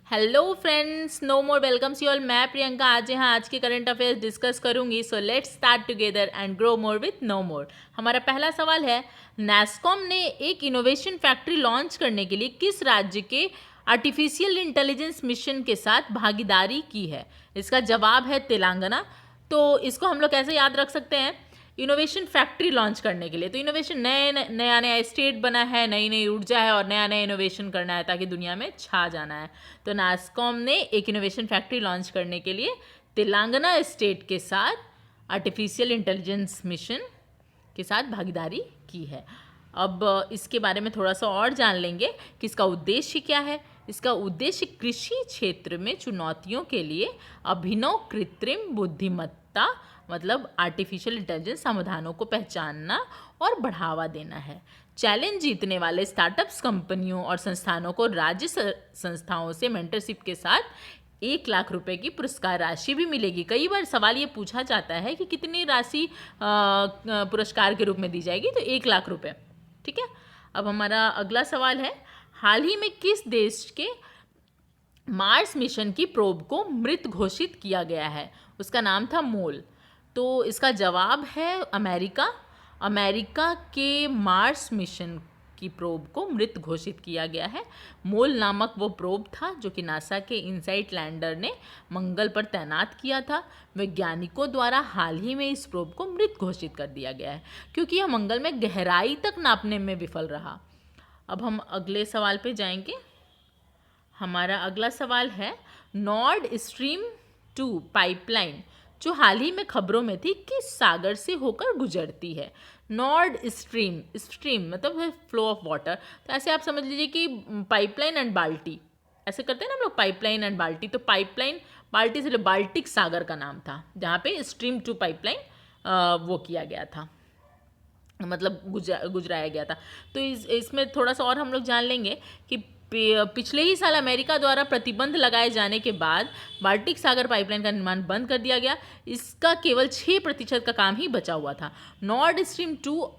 Hello friends, know more welcomes you all. मैं प्रियंका आज के करंट अफेयर्स डिस्कस करूंगी। So let's start together and grow more with know more. हमारा पहला सवाल है, नैस्कॉम ने एक इनोवेशन फैक्ट्री लॉन्च करने के लिए किस राज्य के आर्टिफिशियल इंटेलिजेंस मिशन के साथ भागीदारी की है? इसका जवाब है तेलंगाना। तो इसको हम लोग कैसे याद रख सकते हैं? इनोवेशन फैक्ट्री लॉन्च करने के लिए तो इनोवेशन नया नया स्टेट बना है, नई नई ऊर्जा है और नया नया इनोवेशन करना है ताकि दुनिया में छा जाना है। तो नास्कॉम ने एक इनोवेशन फैक्ट्री लॉन्च करने के लिए तेलंगाना स्टेट के साथ आर्टिफिशियल इंटेलिजेंस मिशन के साथ भागीदारी की है। अब इसके बारे में थोड़ा सा और जान लेंगे कि इसका उद्देश्य क्या है। इसका उद्देश्य कृषि क्षेत्र में चुनौतियों के लिए अभिनव कृत्रिम बुद्धिमत्ता मतलब आर्टिफिशियल इंटेलिजेंस समाधानों को पहचानना और बढ़ावा देना है। चैलेंज जीतने वाले स्टार्टअप्स कंपनियों और संस्थानों को राज्य संस्थाओं से मेंटरशिप के साथ 1 लाख रुपए की पुरस्कार राशि भी मिलेगी। कई बार सवाल ये पूछा जाता है कि कितनी राशि पुरस्कार के रूप में दी जाएगी, तो 1 लाख रुपए। ठीक है। अब हमारा अगला सवाल है, हाल ही में किस देश के मार्स मिशन की प्रोब को मृत घोषित किया गया है? उसका नाम था मोल। तो इसका जवाब है अमेरिका। अमेरिका के मार्स मिशन की प्रोब को मृत घोषित किया गया है। मोल नामक वो प्रोब था जो कि नासा के इनसाइट लैंडर ने मंगल पर तैनात किया था। वैज्ञानिकों द्वारा हाल ही में इस प्रोब को मृत घोषित कर दिया गया है क्योंकि यह मंगल में गहराई तक नापने में विफल रहा। अब हम अगले सवाल पे जाएंगे। हमारा अगला सवाल है, नॉर्ड स्ट्रीम 2 पाइपलाइन जो हाल ही में खबरों में थी किस सागर से होकर गुजरती है? नॉर्ड स्ट्रीम, स्ट्रीम मतलब है फ्लो ऑफ वाटर। तो ऐसे आप समझ लीजिए कि पाइपलाइन एंड बाल्टी, ऐसे करते हैं ना हम लोग, पाइपलाइन एंड बाल्टी। तो पाइपलाइन बाल्टी से बाल्टिक सागर का नाम था जहाँ पे स्ट्रीम 2 पाइपलाइन वो किया गया था, मतलब गुजराया गया था। तो इसमें थोड़ा सा और हम लोग जान लेंगे कि पिछले ही साल अमेरिका द्वारा प्रतिबंध लगाए जाने के बाद बाल्टिक सागर पाइपलाइन का निर्माण बंद कर दिया गया। इसका केवल 6% का काम ही बचा हुआ था। नॉर्ड स्ट्रीम 2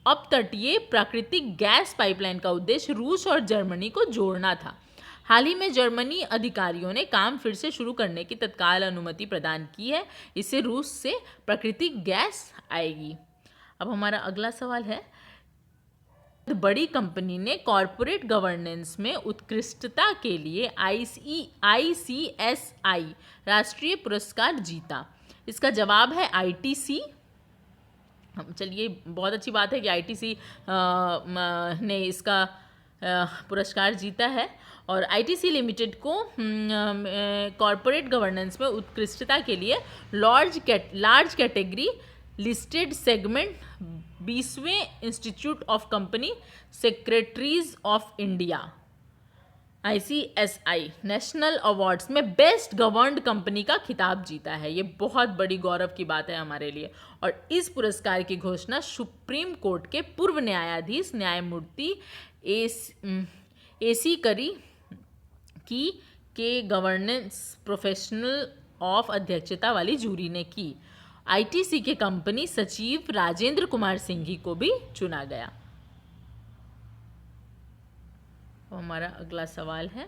अपतटीय प्राकृतिक गैस पाइपलाइन का उद्देश्य रूस और जर्मनी को जोड़ना था। हाल ही में जर्मनी अधिकारियों ने काम फिर से शुरू करने की तत्काल अनुमति प्रदान की है। इससे रूस से प्राकृतिक गैस आएगी। अब हमारा अगला सवाल है, बड़ी कंपनी ने कॉरपोरेट गवर्नेंस में उत्कृष्टता के लिए ICSI राष्ट्रीय पुरस्कार जीता। इसका जवाब है ITC। चलिए, बहुत अच्छी बात है कि ITC ने इसका पुरस्कार जीता है। और ITC लिमिटेड को कॉरपोरेट गवर्नेंस में उत्कृष्टता के लिए लार्ज कैटेगरी लिस्टेड सेगमेंट 20वें institute of company secretaries of India ICSI national awards में बेस्ट गवर्नड कंपनी का खिताब जीता है। ये बहुत बड़ी गौरव की बात है हमारे लिए। और इस पुरस्कार की घोषणा सुप्रीम कोर्ट के पूर्व न्यायाधीश न्यायमूर्ति AC करी की के गवर्नेंस प्रोफेशनल ऑफ अध्यक्षता वाली जूरी ने की। ITC के कंपनी सचिव राजेंद्र कुमार सिंघी को भी चुना गया। हमारा अगला सवाल है,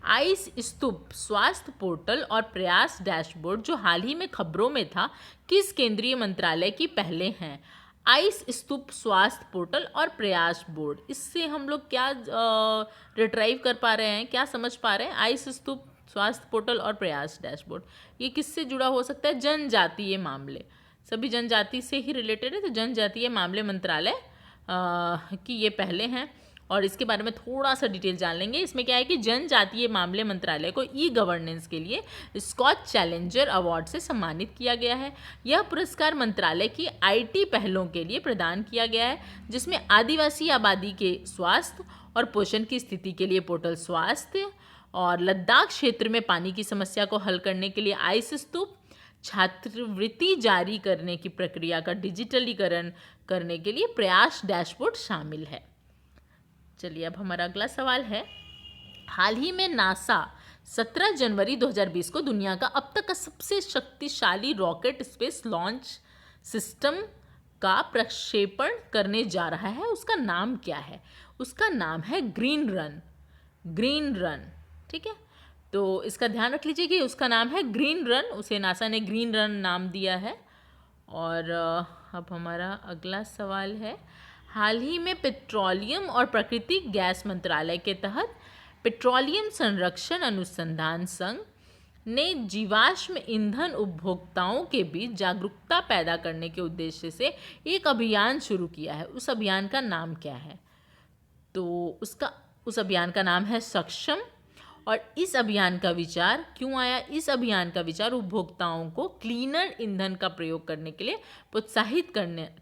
आइस स्तूप स्वास्थ्य पोर्टल और प्रयास डैशबोर्ड जो हाल ही में खबरों में था किस केंद्रीय मंत्रालय की पहले हैं? आइस स्तूप स्वास्थ्य पोर्टल और प्रयास बोर्ड, इससे हम लोग क्या रिट्राइव कर पा रहे हैं, क्या समझ पा रहे हैं? आइस स्तूप स्वास्थ्य पोर्टल और प्रयास डैशबोर्ड, ये किससे जुड़ा हो सकता है? जनजातीय मामले, सभी जनजाति से ही रिलेटेड है। तो जनजातीय मामले मंत्रालय की ये पहले हैं। और इसके बारे में थोड़ा सा डिटेल जान लेंगे। इसमें क्या है कि जनजातीय मामले मंत्रालय को गवर्नेंस के लिए स्कॉच चैलेंजर अवार्ड से सम्मानित किया गया है। यह पुरस्कार मंत्रालय की IT पहलों के लिए प्रदान किया गया है, जिसमें आदिवासी आबादी के स्वास्थ्य और पोषण की स्थिति के लिए पोर्टल स्वास्थ्य, और लद्दाख क्षेत्र में पानी की समस्या को हल करने के लिए आइस स्तूप, छात्रवृत्ति जारी करने की प्रक्रिया का डिजिटलीकरण करने के लिए प्रयास डैशबोर्ड शामिल है। चलिए, अब हमारा अगला सवाल है, हाल ही में नासा 17 जनवरी 2020 को दुनिया का अब तक का सबसे शक्तिशाली रॉकेट स्पेस लॉन्च सिस्टम का प्रक्षेपण करने जा रहा है। उसका नाम क्या है? उसका नाम है ग्रीन रन। Green run. ठीक है, तो इसका ध्यान रख लीजिए कि उसका नाम है ग्रीन रन, उसे नासा ने ग्रीन रन नाम दिया है। और अब हमारा अगला सवाल है, हाल ही में पेट्रोलियम और प्राकृतिक गैस मंत्रालय के तहत पेट्रोलियम संरक्षण अनुसंधान संघ ने जीवाश्म ईंधन उपभोक्ताओं के बीच जागरूकता पैदा करने के उद्देश्य से एक अभियान शुरू किया है। उस अभियान का नाम क्या है? तो उस अभियान का नाम है सक्षम। और इस अभियान का विचार क्यों आया? इस अभियान का विचार उपभोक्ताओं को क्लीनर ईंधन का प्रयोग करने के लिए प्रोत्साहित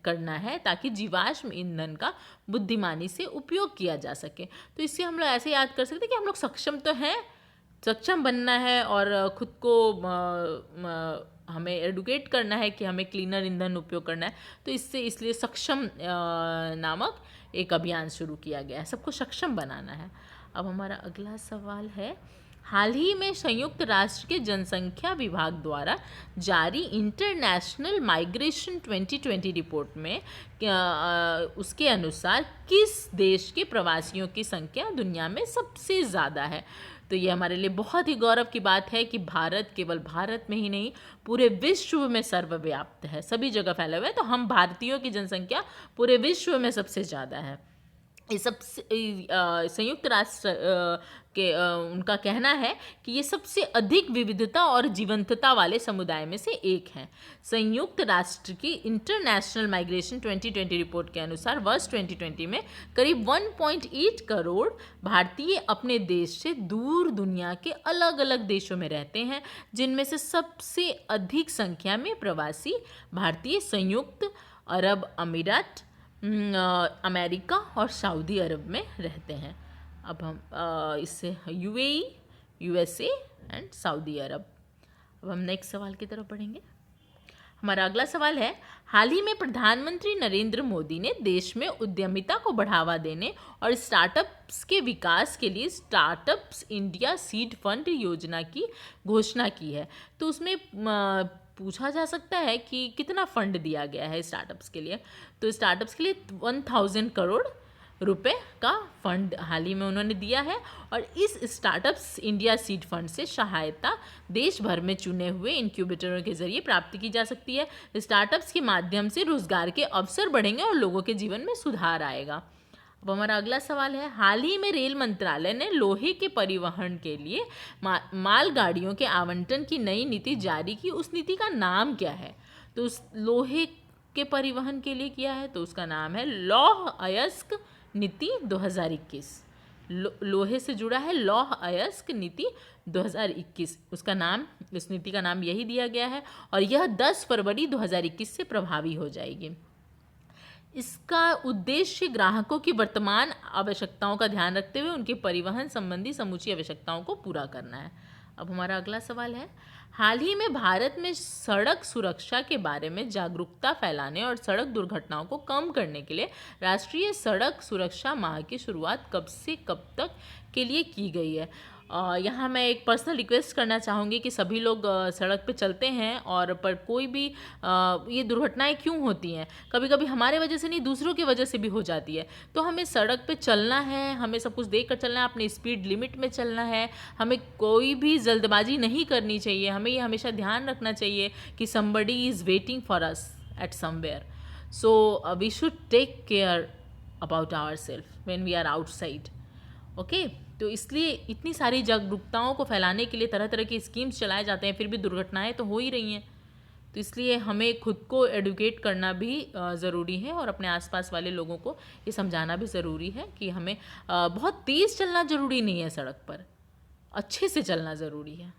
करना है, ताकि जीवाश्म ईंधन का बुद्धिमानी से उपयोग किया जा सके। तो इससे हम लोग ऐसे याद कर सकते हैं कि हम लोग सक्षम तो हैं, सक्षम बनना है और खुद को हमें एडुकेट करना है कि हमें क्लीनर ईंधन उपयोग करना है। तो इसलिए सक्षम नामक एक अभियान शुरू किया गया है, सबको सक्षम बनाना है। अब हमारा अगला सवाल है, हाल ही में संयुक्त राष्ट्र के जनसंख्या विभाग द्वारा जारी इंटरनेशनल माइग्रेशन 2020 रिपोर्ट में उसके अनुसार किस देश के प्रवासियों की संख्या दुनिया में सबसे ज़्यादा है? तो ये हमारे लिए बहुत ही गौरव की बात है कि भारत केवल भारत में ही नहीं, पूरे विश्व में सर्वव्याप्त है, सभी जगह फैले हुए हैं। तो हम भारतीयों की जनसंख्या पूरे विश्व में सबसे ज़्यादा है। ये सबसे संयुक्त राष्ट्र के उनका कहना है कि ये सबसे अधिक विविधता और जीवंतता वाले समुदाय में से एक हैं। संयुक्त राष्ट्र की इंटरनेशनल माइग्रेशन 2020 रिपोर्ट के अनुसार वर्ष 2020 में करीब 1.8 करोड़ भारतीय अपने देश से दूर दुनिया के अलग अलग देशों में रहते हैं, जिनमें से सबसे अधिक संख्या में प्रवासी भारतीय संयुक्त अरब अमीरात, अमेरिका और सऊदी अरब में रहते हैं। अब हम इससे यूएई, यूएसए एंड सऊदी अरब। अब हम नेक्स्ट सवाल की तरफ बढ़ेंगे। हमारा अगला सवाल है, हाल ही में प्रधानमंत्री नरेंद्र मोदी ने देश में उद्यमिता को बढ़ावा देने और स्टार्टअप्स के विकास के लिए स्टार्टअप्स इंडिया सीड फंड योजना की घोषणा की है। तो उसमें पूछा जा सकता है कि कितना फंड दिया गया है स्टार्टअप्स के लिए। तो स्टार्टअप्स के लिए 1000 करोड़ रुपए का फंड हाल ही में उन्होंने दिया है। और इस स्टार्टअप्स इंडिया सीड फंड से सहायता देश भर में चुने हुए इंक्यूबेटरों के जरिए प्राप्त की जा सकती है। स्टार्टअप्स के माध्यम से रोजगार के अवसर बढ़ेंगे और लोगों के जीवन में सुधार आएगा। अब हमारा अगला सवाल है, हाल ही में रेल मंत्रालय ने लोहे के परिवहन के लिए मालगाड़ियों के आवंटन की नई नीति जारी की। उस नीति का नाम क्या है? तो उस लोहे के परिवहन के लिए किया है, तो उसका नाम है लौह अयस्क नीति 2021। लोहे से जुड़ा है लौह अयस्क नीति 2021, उसका नाम, इस नीति का नाम यही दिया गया है और यह 10 फरवरी 2021 से प्रभावी हो जाएगी। इसका उद्देश्य ग्राहकों की वर्तमान आवश्यकताओं का ध्यान रखते हुए उनके परिवहन संबंधी समूची आवश्यकताओं को पूरा करना है। अब हमारा अगला सवाल है, हाल ही में भारत में सड़क सुरक्षा के बारे में जागरूकता फैलाने और सड़क दुर्घटनाओं को कम करने के लिए राष्ट्रीय सड़क सुरक्षा माह की शुरुआत कब से कब तक के लिए की गई है? यहाँ मैं एक पर्सनल रिक्वेस्ट करना चाहूँगी कि सभी लोग सड़क पे चलते हैं और पर कोई भी ये दुर्घटनाएं क्यों होती हैं? कभी कभी हमारे वजह से नहीं, दूसरों की वजह से भी हो जाती है। तो हमें सड़क पे चलना है, हमें सब कुछ देख कर चलना है, अपनी स्पीड लिमिट में चलना है, हमें कोई भी जल्दबाजी नहीं करनी चाहिए। हमें ये हमेशा ध्यान रखना चाहिए कि somebody is waiting for us at somewhere, so we should take care about ourselves when we are outside. Okay तो इसलिए इतनी सारी जागरूकताओं को फैलाने के लिए तरह तरह की स्कीम्स चलाए जाते हैं, फिर भी दुर्घटनाएं तो हो ही रही हैं। तो इसलिए हमें खुद को एडुकेट करना भी ज़रूरी है और अपने आसपास वाले लोगों को ये समझाना भी ज़रूरी है कि हमें बहुत तेज़ चलना ज़रूरी नहीं है, सड़क पर अच्छे से चलना ज़रूरी है।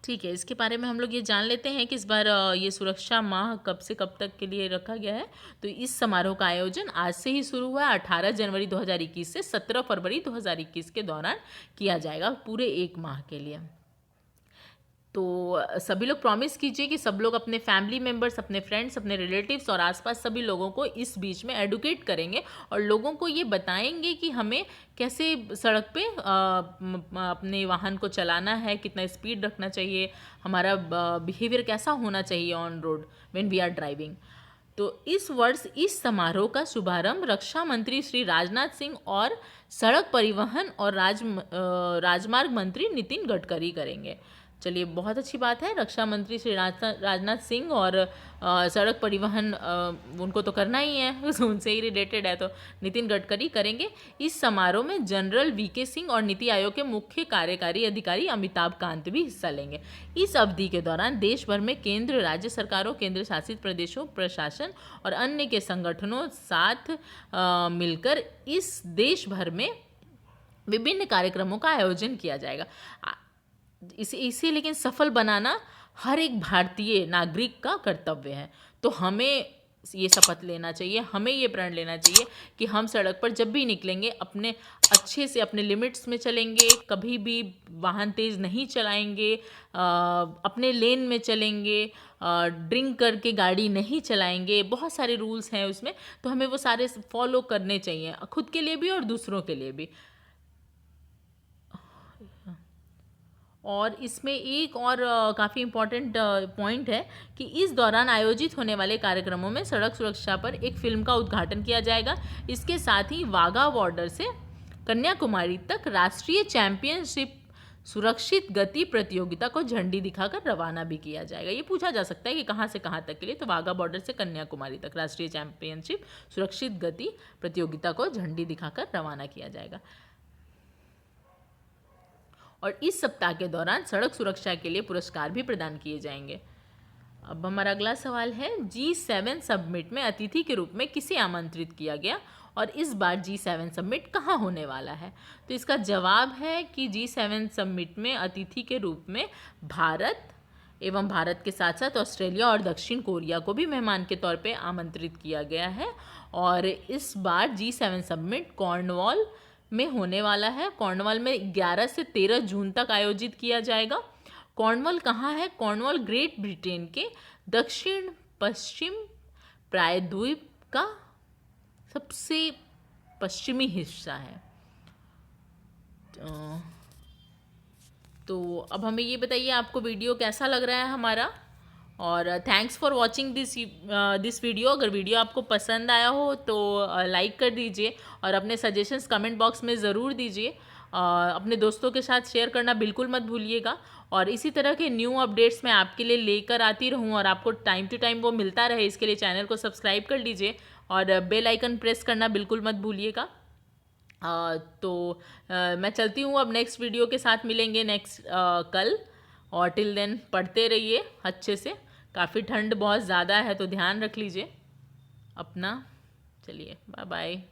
ठीक है, इसके बारे में हम लोग ये जान लेते हैं कि इस बार ये सुरक्षा माह कब से कब तक के लिए रखा गया है। तो इस समारोह का आयोजन आज से ही शुरू हुआ है, 18 जनवरी 2021 से 17 फरवरी 2021 के दौरान किया जाएगा, पूरे एक माह के लिए। तो सभी लोग प्रॉमिस कीजिए कि सब लोग अपने फैमिली मेम्बर्स, अपने फ्रेंड्स, अपने रिलेटिव्स और आसपास सभी लोगों को इस बीच में एडुकेट करेंगे और लोगों को ये बताएंगे कि हमें कैसे सड़क पे अपने वाहन को चलाना है, कितना स्पीड रखना चाहिए, हमारा बिहेवियर कैसा होना चाहिए on road when we are driving. तो इस वर्ष इस समारोह का शुभारंभ रक्षा मंत्री श्री राजनाथ सिंह और सड़क परिवहन और राजमार्ग मंत्री नितिन गडकरी करेंगे। चलिए, बहुत अच्छी बात है। रक्षा मंत्री श्री राजनाथ सिंह और सड़क परिवहन उनको तो करना ही है, उनसे ही रिलेटेड है, तो नितिन गडकरी करेंगे। इस समारोह में जनरल वीके सिंह और नीति आयोग के मुख्य कार्यकारी अधिकारी अमिताभ कांत भी हिस्सा लेंगे। इस अवधि के दौरान देश भर में केंद्र, राज्य सरकारों, केंद्र शासित प्रदेशों, प्रशासन और अन्य के संगठनों साथ मिलकर इस देश भर में विभिन्न कार्यक्रमों का आयोजन किया जाएगा। इसे लेकिन सफल बनाना हर एक भारतीय नागरिक का कर्तव्य है। तो हमें ये शपथ लेना चाहिए, हमें ये प्रण लेना चाहिए कि हम सड़क पर जब भी निकलेंगे अपने अच्छे से अपने लिमिट्स में चलेंगे, कभी भी वाहन तेज़ नहीं चलाएंगे, अपने लेन में चलेंगे, ड्रिंक करके गाड़ी नहीं चलाएंगे। बहुत सारे रूल्स हैं उसमें, तो हमें वो सारे फॉलो करने चाहिए, खुद के लिए भी और दूसरों के लिए भी। और इसमें एक और काफ़ी इम्पॉर्टेंट पॉइंट है कि इस दौरान आयोजित होने वाले कार्यक्रमों में सड़क सुरक्षा पर एक फिल्म का उद्घाटन किया जाएगा। इसके साथ ही वाघा बॉर्डर से कन्याकुमारी तक राष्ट्रीय चैंपियनशिप सुरक्षित गति प्रतियोगिता को झंडी दिखाकर रवाना भी किया जाएगा। ये पूछा जा सकता है कि कहाँ से कहाँ तक के लिए, तो वाघा बॉर्डर से कन्याकुमारी तक राष्ट्रीय चैंपियनशिप सुरक्षित गति प्रतियोगिता को झंडी दिखाकर रवाना किया जाएगा। और इस सप्ताह के दौरान सड़क सुरक्षा के लिए पुरस्कार भी प्रदान किए जाएंगे। अब हमारा अगला सवाल है, G7 समिट में अतिथि के रूप में किसे आमंत्रित किया गया और इस बार G7 समिट कहाँ होने वाला है? तो इसका जवाब है कि G7 समिट में अतिथि के रूप में भारत एवं भारत के साथ साथ ऑस्ट्रेलिया और दक्षिण कोरिया को भी मेहमान के तौर पे आमंत्रित किया गया है। और इस बार G7 समिट कॉर्नवॉल में होने वाला है। कॉर्नवॉल में 11 से 13 जून तक आयोजित किया जाएगा। कॉर्नवॉल कहाँ है? कॉर्नवॉल ग्रेट ब्रिटेन के दक्षिण पश्चिम प्रायद्वीप का सबसे पश्चिमी हिस्सा है। तो अब हमें ये बताइए, आपको वीडियो कैसा लग रहा है हमारा? और thanks for watching this video. अगर वीडियो आपको पसंद आया हो तो लाइक कर दीजिए और अपने सजेशंस कमेंट बॉक्स में ज़रूर दीजिए। अपने दोस्तों के साथ शेयर करना बिल्कुल मत भूलिएगा। और इसी तरह के न्यू अपडेट्स मैं आपके लिए लेकर आती रहूं और आपको टाइम टू टाइम वो मिलता रहे, इसके लिए चैनल को सब्सक्राइब कर लीजिए और बेल आइकन प्रेस करना बिल्कुल मत भूलिएगा। मैं चलती हूँ, अब नेक्स्ट वीडियो के साथ मिलेंगे कल। और टिल देन पढ़ते रहिए अच्छे से। काफ़ी ठंड बहुत ज़्यादा है तो ध्यान रख लीजिए अपना। चलिए, बाय बाय।